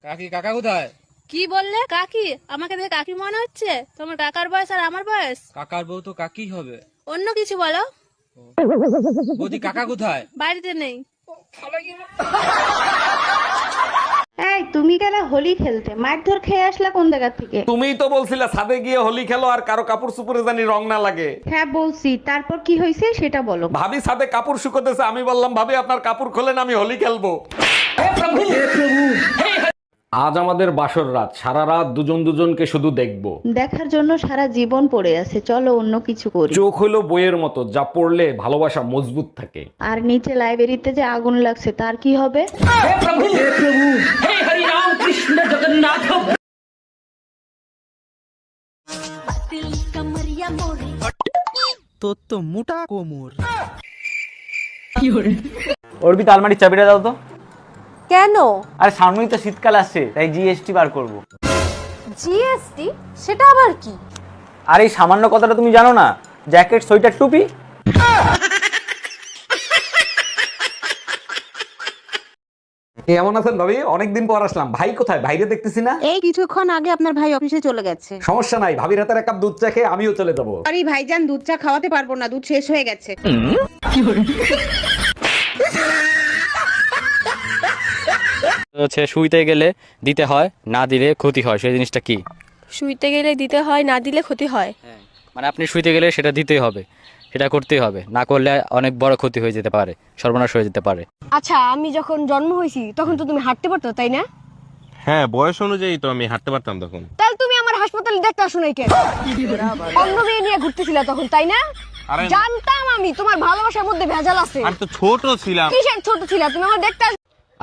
কাকি, কাকা কোথায়? কি বললে? কাকি? আমাকে দেখে কাকি মনে হচ্ছে? তোমার কাকার বয়স আর আমার বয়স? কাকার বউ তো কাকি হবে। অন্য কিছু বলো। বৌদি, কাকা কোথায়? বাড়িতে নেই। এই তুমি কেন হোলি খেলতে? মারধর খেয়ে আসলা কোন জায়গা থেকে? তুমিই তো বলছিলে ছাদে গিয়ে হোলি খেলো, আর কারো কাপড় চুপড়ে জানি রং না লাগে। হ্যাঁ বলছি, তারপর কি হয়েছে সেটা বলো। ভাবি ছাদে কাপড় শুকোতেছে, আমি বললাম ভাবি আপনার কাপড় খোলেন, আমি হোলি খেলবো। আজ আমাদের বাসর রাত, সারা রাত দুজন দুজনকে শুধু দেখবো। দেখার জন্য সারা জীবন পড়ে আছে, চলো অন্য কিছু করি। চোখ হলো বইয়ের মতো, যা পড়লে ভালোবাসা মজবুত থাকে। আর নিচে লাইব্রেরিতে যে আগুন লাগছে তার কি হবে? তোর তো মোটা কোমর। অর্পিতা, আলমারির চাবিটা দাও তো। কেন? আরে সামনেই তো শীতকাল আসছে, তাই জিএসটি বার করব। জিএসটি? সেটা আবার কি? আর এই সামান্য কথাটা তুমি জানো না? জ্যাকেট, সোয়েটার, টুপি। কেমন আছেন ভাবি? অনেকদিন পর আসলাম। ভাই কোথায়? ভাইরে দেখতেছি না। এই কিছুক্ষণ আগে আপনার ভাই অফিসে চলে গেছে। সমস্যা নাই, ভাবির হাতের এক কাপ দুধ চা খেয়ে আমিও চলে যাবো। আরে ভাইজান, দুধ চা খাওয়াতে পারবো না, দুধ শেষ হয়ে গেছে। হচ্ছে শুইতে গেলে দিতে হয়, না দিলে ক্ষতি হয়, সেই জিনিসটা কি? শুইতে গেলে দিতে হয়, না দিলে ক্ষতি হয়। মানে আপনি শুইতে গেলে সেটা দিতেই হবে, সেটা করতেই হবে, না করলে অনেক বড় ক্ষতি হয়ে যেতে পারে, সর্বনাশ হয়ে যেতে পারে। আচ্ছা, আমি যখন জন্ম হয়েছি তখন তো তুমি হাঁটতে পারতো, তাই না? হ্যাঁ, বয়স অনুযায়ী তো আমি হাঁটতে পারতাম তখন। তাহলে তুমি আমার হাসপাতালে দেখতে আসো নাই কেন? অন্য মেয়ে নিয়ে ঘুরতেছিলা তখন, তাই না? জানতাম আমি তোমার ভালোবাসার মধ্যে ভেজাল আছে। আমি তো ছোট ছিলাম। কিসের ছোট ছিলা তুমি? আমার দেখতে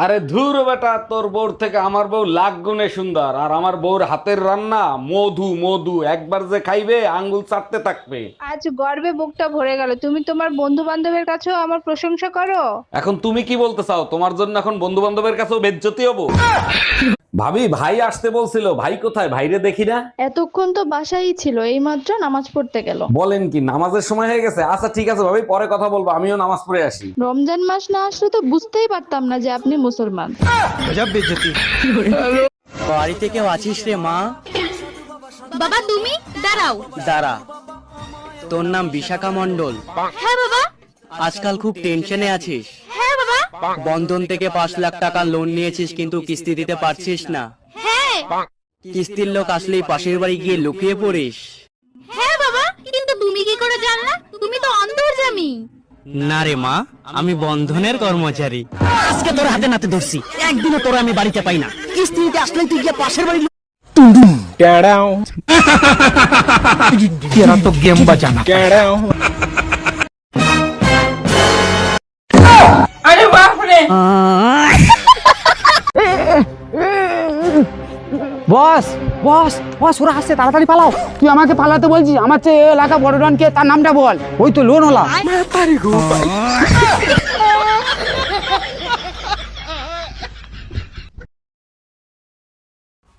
আরে ধুর বেটা, তোর বউর থেকে আমার বউ লাখ গুণে সুন্দর। আর আমার বউর হাতের রান্না মধু মধু, একবার যে খাইবে আঙ্গুল চাটতে থাকবে। আজ গর্বে বুকটা ভরে গেল। তুমি তোমার বন্ধু বান্ধবের কাছেও আমার প্রশংসা করো। এখন তুমি কি বলতে চাও? তোমার জন্য এখন বন্ধু বান্ধবের কাছেও বেজ্জতি হবো? ভাবি, ভাই আসতে বলছিল। ভাই কোথায়? ভাইরে দেখি না। এতক্ষণ তো বাসায়ই ছিল, এইমাত্র নামাজ পড়তে গেল। বলেন কি, নামাজের সময় হয়ে গেছে? আচ্ছা ঠিক আছে ভাবি, পরে কথা বলবো, আমিও নামাজ পড়ে আসি। রমজান মাস না আসলে তো বুঝতেই পারতাম না যে আপনি মুসলমান। বাড়িতে কেউ আছিস রে মা? বাবা তুমি দাঁড়াও। দাঁড়া, তোর নাম বিশাখা মণ্ডল? হ্যাঁ বাবা। আজকাল খুব টেনশনে আছিস? হ্যাঁ বাবা। বন্ধন থেকে 5 লাখ টাকা লোন নিয়েছিস কিন্তু কিস্তি দিতে পারছিস না। হ্যাঁ। কিস্তির লোক আসলেই পাশের বাড়ি গিয়ে লুকিয়ে পড়িস। হ্যাঁ বাবা, কিন্তু তুমি কি করে জানলা? তুমি তো অন্তর্যামী। না রে মা, আমি বন্ধনের কর্মচারী। আজকে তোর হাতে নাতে ধরছি, একদিনও তোর আমি বাড়িতে পাই না। কিস্তি দিতে আসলে তুই গিয়ে পাশের বাড়ি तेरा तो गेम बजाना। আরে বাপরে! বস বস বস, ওরা আসছে, তাড়াতাড়ি পালাও। তুই আমাকে পালাতে বলছিস? আমার চেয়ে এলাকা বড় ডন কে, তার নামটা বল। ওই তো লোন ওলা।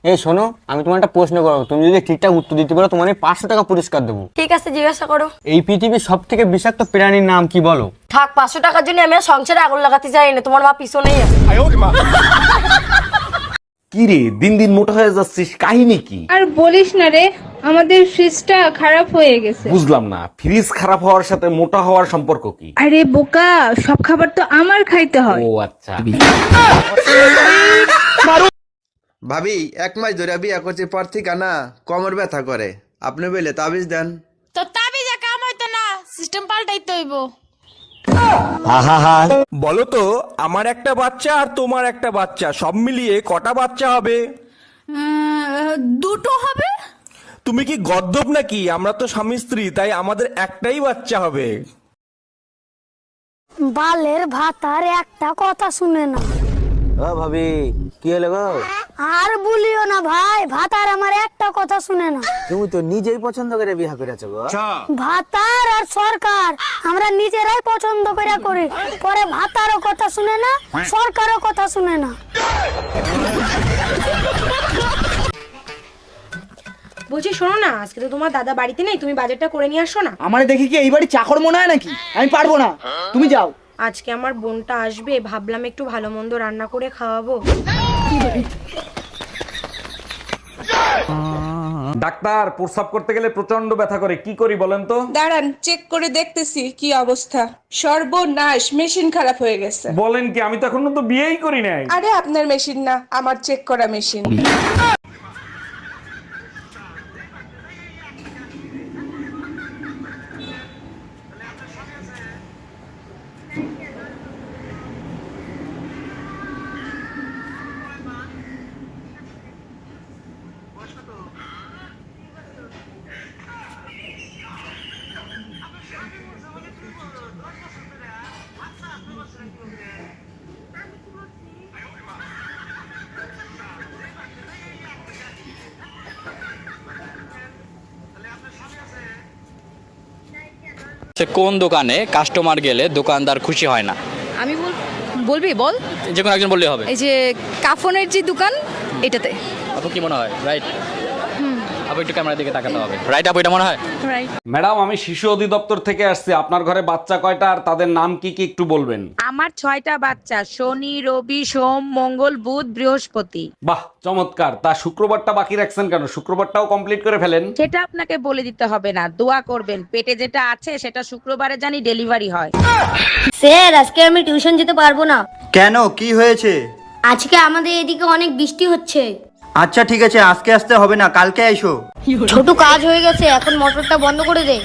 এই শোনো, আমি তোমার একটা প্রশ্ন করবো, তুমি যদি ঠিকঠাক উত্তর দিতে পারো তোমার 500 টাকা পুরস্কার দেবো। ঠিক আছে, জিজ্ঞাসা করো। এই পৃথিবীর সব থেকে বিষাক্ত প্রাণীর নাম কি বলো? থাক, 500 টাকার জন্য আমি আর সংসারে আগুন লাগাতে চাই না। তোমার মা পিছনেই আছে। কি রে, দিন দিন মোটা হয়ে যাচ্ছিস, কাহিনী কি? আর বলিস না রে, আমাদের ফ্রিজটা খারাপ হয়ে গেছে। বুঝলাম না, ফ্রিজ খারাপ হওয়ার সাথে মোটা হওয়ার সম্পর্ক কি? আরে বোকা, সব খাবার তো আমার খাইতে হয়। ও আচ্ছা। ভাবি, 1 মাস ধরে বিয়া করছি, পর থেকে না কোমর ব্যথা করে। আপনি বলে তাবিজ দেন। তো তাবিজে কাম হইতো না, সিস্টেম পাল্টাইতে হইব। বলো তো, আমার একটা বাচ্চা আর তোমার একটা বাচ্চা, সব মিলিয়ে কটা বাচ্চা হবে? 2টো হবে। তুমি কি গদ্দপ নাকি? আমরা তো স্বামী স্ত্রী, তাই আমাদের একটাই বাচ্চা হবে। বালের ভাতার একটা কথা শুনে না। ও ভাবি, কি হলো গো? আর বলিও না ভাই, ভাতার আমার একটা কথা শুনে না। তুমি তো নিজেই পছন্দ করে বিয়ে করেছো গো। ভাতার আর সরকার আমরা নিজেরাই পছন্দ করে করি, পরে ভাতারও কথা শুনে না, সরকারও কথা শুনে না। বলছি শোনো না, আজকে তো তোমার দাদা বাড়িতে নেই, তুমি বাজারটা করে নিয়ে আসো না। আমার দেখি কি এই বাড়ি চাকর মনে হয় নাকি? আমি পারবো না, তুমি যাও। আজকে আমার বোনটা আসবে, ভাবলাম একটু ভালো মন্দ রান্না করে খাওয়াবো। ডাক্তার, প্রস্রাব করতে গেলে প্রচন্ড ব্যথা করে, কি করি বলেন তো? দাঁড়ান, চেক করে দেখতেছি কি অবস্থা। সর্বনাশ, মেশিন খারাপ হয়ে গেছে। বলেন কি? আমি তো এখনো তো বিয়েই করি নাই। আরে আপনার মেশিন না, আমার চেক করা মেশিন। কোন দোকানে কাস্টমার গেলে দোকানদার খুশি হয় না? আমি বলবি বল। যে কোনো একজন বললেই হবে। এই যে কাফনের যে দোকান, এটাতে। আপু কি মনে হয়? রাইট। আপু একটু ক্যামেরার দিকে তাকাতে হবে। রাইট আপু, এটা মনে হয়? রাইট। ম্যাডাম, আমি শিশু অধিদপ্তর থেকে আসছি। আপনার ঘরে বাচ্চা কয়টা আর তাদের নাম কি কি একটু বলবেন? আমার 6টা বাচ্চা, শনি, রবি, সোম, মঙ্গল, বুধ, বৃহস্পতি। বাহ, চমৎকার। তা শুক্রবারটা বাকি রাখছেন কেন? শুক্রবারটাও কমপ্লিট করে ফেলেন। সেটা আপনাকে বলে দিতে হবে না, দোয়া করবেন পেটে যেটা আছে সেটা শুক্রবারে জানি ডেলিভারি হয়। স্যার, আজকে আমি টিউশন যেতে পারবো না। কেন, কি হয়েছে? আজকে আমাদের এদিকে অনেক বৃষ্টি হচ্ছে। আচ্ছা ঠিক আছে, আজকে আসতে হবে না, কালকে এসো। ছোট কাজ হয়ে গেছে, এখন মোটরটা বন্ধ করে দে।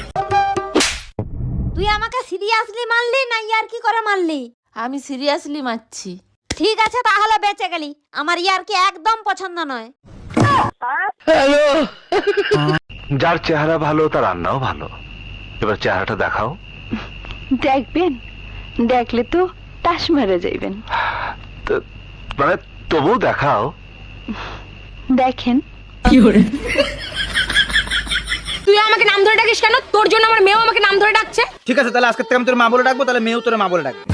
তুই আমাকে সিরিয়াসলি মারলি না ইয়ার কি করে মারলি? আমি সিরিয়াসলি মারছি। ঠিক আছে তাহলে বেঁচে গেলি, আমার ইয়ার কি একদম পছন্দ নয়। যার চেহারা ভালো তার রান্নাও ভালো। এবার চেহারাটা দেখাও। দেখবেন, দেখলে তো তাস মেরে যাইবেন। মানে তবু দেখাও। দেখেন। তুই আমাকে নাম ধরে ডাকিস কেন? তোর জন্য আমার মেয়েও আমাকে নাম ধরে ডাকছে। ঠিক আছে, তাহলে আজকে থেকে আমি তোর মা বলে ডাকবো, তাহলে মেয়েও তোর মা বলে ডাকবে।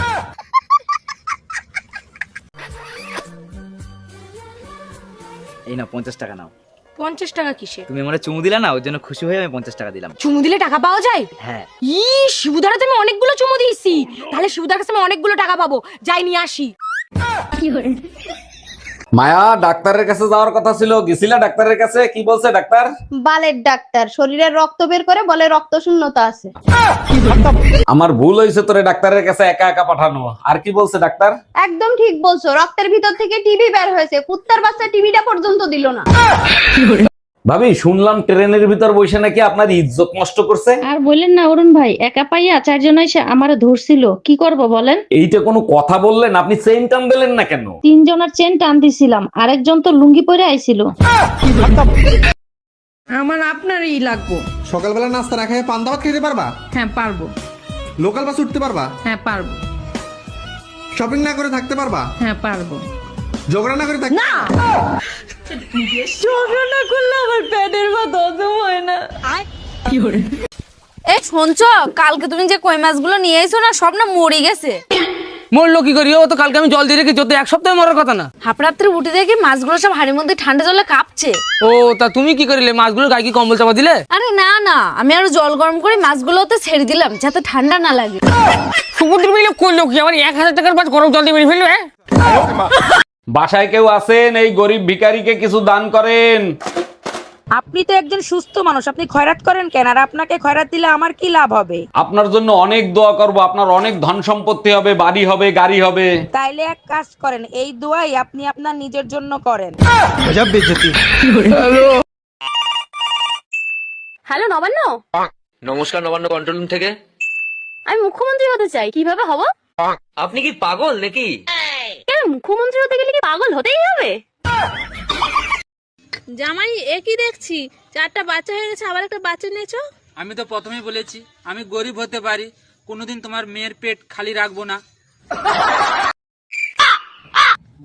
এই না 50 টাকা নাও। 50 টাকা কিসে? তুমি আমারে চুমু দিলা না, ওর জন্য খুশি হয়ে আমি 50 টাকা দিলাম। চুমু দিলে টাকা পাওয়া যায়? হ্যাঁ। শিবুদার তো আমি অনেকগুলো চুমু দিয়েছি, তাহলে শিবুদার কাছে আমি অনেকগুলো টাকা পাবো। যাই নিয়ে আসি। মায়া, ডাক্তারের কাছে যাওয়ার কথা ছিল, গেছিলা ডাক্তারের কাছে? কি বলছে ডাক্তার? বালের ডাক্তার, শরীরের রক্ত বের করে বলে রক্ত শূন্যতা আছে। আমার ভুল হয়েছে তোরে ডাক্তারের কাছে একা একা পাঠানো। আর কি বলছে ডাক্তার? একদম ঠিক বলছো, রক্তের ভিতর থেকে টিবি বের হয়েছে, কুত্তার বাচ্চা টিবিটা পর্যন্ত দিল না। ভাবি, শুনলাম ট্রেনের ভিতর বসে নাকি আপনার ইজ্জত নষ্ট করছে। আর বললেন না অরুণ ভাই, একা পাইয়া চারজন এসে আমারে ধরছিল, কি করব বলেন? এইটা কোনো কথা বললেন? আপনি চেইন টান দিলেন না কেন? 3 জনের চেন টান দিছিলাম, আরেকজন তো লুঙ্গি পরে আইছিল। আমার আপনারই লাগবো। সকালবেলা নাস্তা না খেয়ে পান্তা ভাত খেতে পারবা? হ্যাঁ পারবো। লোকাল বাস উঠতে পারবা? হ্যাঁ পারবো। শপিং না করে থাকতে পারবা? হ্যাঁ পারবো। ঝগড়া না করে থাকতে? না, ঝগড়া না করলে আমার পেটের ভাত হজম হয় না। এই শুনছো, কালকে তুমি যে কই মাছগুলো নিয়ে এসো না, সব না মরে গেছে। মরলো কি করি? ও তো কালকে আমি জল দিয়ে রেখেছি, তো 1 সপ্তাহে মরার কথা না। হাফরাত্রে উঠে দেখি মাছগুলো সব হাড়ির মধ্যে ঠান্ডা জলে কাঁপছে। ও তা তুমি কি করিলে? মাছগুলো গায়ে কি কম্বল চাপা দিলে? আরে না না, আমি আরো জল গরম করে মাছগুলোতে ছেড়ে দিলাম যাতে ঠান্ডা না লাগে। সমুদ্র মিলে করলো কি? আমার 1000 টাকার মাছ গরম জল দিয়ে মেরে ফেলবে। বাসায় কেউ আছেন? এই গরিব ভিখারিকে কিছু দান করেন। আপনি তো একজন সুস্থ মানুষ, আপনি খয়রাত করেন কেন? আর আপনাকে খয়রাত দিলে আমার কি লাভ হবে? আপনার জন্য অনেক দোয়া করব, আপনার অনেক ধন সম্পত্তি হবে, বাড়ি হবে, গাড়ি হবে। তাইলে এক কাজ করেন, এই দোয়াই আপনি আপনার নিজের জন্য করেন। হ্যালো নবান্ন। নমস্কার, নবান্ন কন্ট্রোল রুম থেকে। আমি মুখ্যমন্ত্রী হতে চাই, কিভাবে হব? আপনি কি পাগল নাকি? কেন, মুখ্যমন্ত্রী হতে গেলে কি পাগল হতেই হবে? জামাই একই দেখছি, 4টা বাচ্চা হয়ে গেছে, আবার একটা বাচ্চা নিয়েছো। আমি তো প্রথমেই বলেছি আমি গরিব হতে পারি, কোনোদিন তোমার মেয়ের পেট খালি রাখবো না।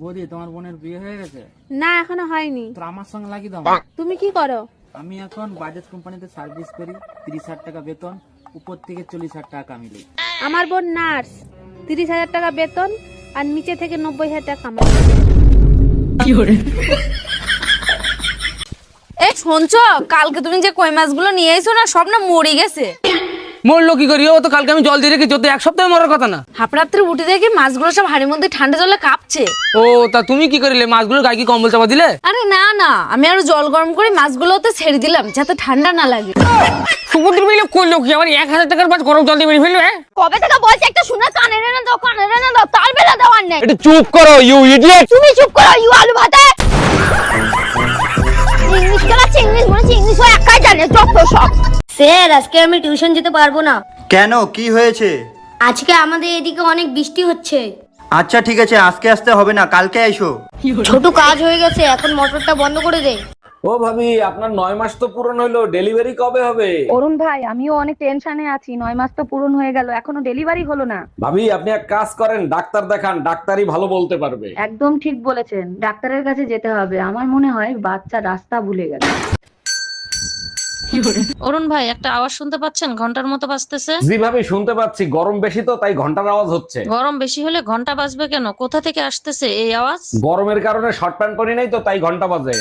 বৌদি, তোমার বোনের বিয়ে হয়ে গেছে? না এখনো হয়নি। তো আমার সঙ্গে লাগিয়ে দাও। তুমি কি করো? আমি এখন বাজাজ কোম্পানিতে সার্ভিস করি, 30,000 টাকা বেতন, উপর থেকে 40,000 টাকা কামিলি। আমার বোন নার্স, 30,000 টাকা বেতন আর নিচে থেকে 90,000 টাকা কামাই। এই শুনছো, কালকে তুমি যে কই মাছগুলো নিয়ে এসো না, সব না মরে গেছে। মরলো কি করি? ও তো কালকে আমি জল দিয়ে রেখেছি, তো 1 সপ্তাহে মরার কথা না। হাফরাত্রে উঠে দেখি মাছগুলো সব হাড়ির মধ্যে ঠান্ডা জলে কাঁপছে। ও তা তুমি কি করিলে? মাছগুলো গায়ে কি কম্বল চাপা দিলে? আরে না না, আমি আরো জল গরম করে মাছগুলোতে ছেড়ে দিলাম যাতে ঠান্ডা না লাগে। সমুদ্র মিলে করলো কি? আমার 1000 টাকার মাছ গরম জল দিয়ে মেরে ফেলবে। কবে থেকে বলছি একটা শুনে কানে রে না দাও, কানে রে না দাও, তার বেলা দেওয়ার নেই। একটু চুপ করো ইউ ইডিয়েট। তুমি চুপ করো ইউ আলু ভাতে। ইংলিশ করাচ্ছে, ইংলিশ বলছে, ইংলিশ হয় একাই জানে যত সব। স্যার, আজকে আমি টিউশন যেতে পারবো না। কেন, কি হয়েছে? আজকে আমাদের এদিকে অনেক বৃষ্টি হচ্ছে। আচ্ছা ঠিক আছে, আজকে আসতে হবে না, কালকে এসো। ছোট কাজ হয়ে গেছে, এখন মোটরটা বন্ধ করে দে। ও ভাবি, আপনার 9 মাস তো পূরণ হইলো, ডেলিভারি কবে হবে? অরুণ ভাই, আমিও অনেক টেনশনে আছি, 9 মাস তো পূরণ হয়ে গেল, এখনো ডেলিভারি হলো না। ভাবি, আপনি এক কাজ করেন, ডাক্তার দেখান, ডাক্তারই ভালো বলতে পারবে। একদম ঠিক বলেছেন, ডাক্তারের কাছে যেতে হবে। আমার মনে হয় বাচ্চা রাস্তা ভুলে গেছে। অরুণ ভাই, একটা আওয়াজ শুনতে পাচ্ছেন? ঘন্টার মতো বাজতেছে। জি ভাবি, শুনতে পাচ্ছি। গরম বেশি তো, তাই ঘন্টার আওয়াজ হচ্ছে। গরম বেশি হলে ঘন্টা বাজবে কেন? কোথা থেকে আসতেছে এই আওয়াজ? গরমের কারণে শর্ট প্যান্ট পরি নাই তো, তাই ঘন্টা বাজে।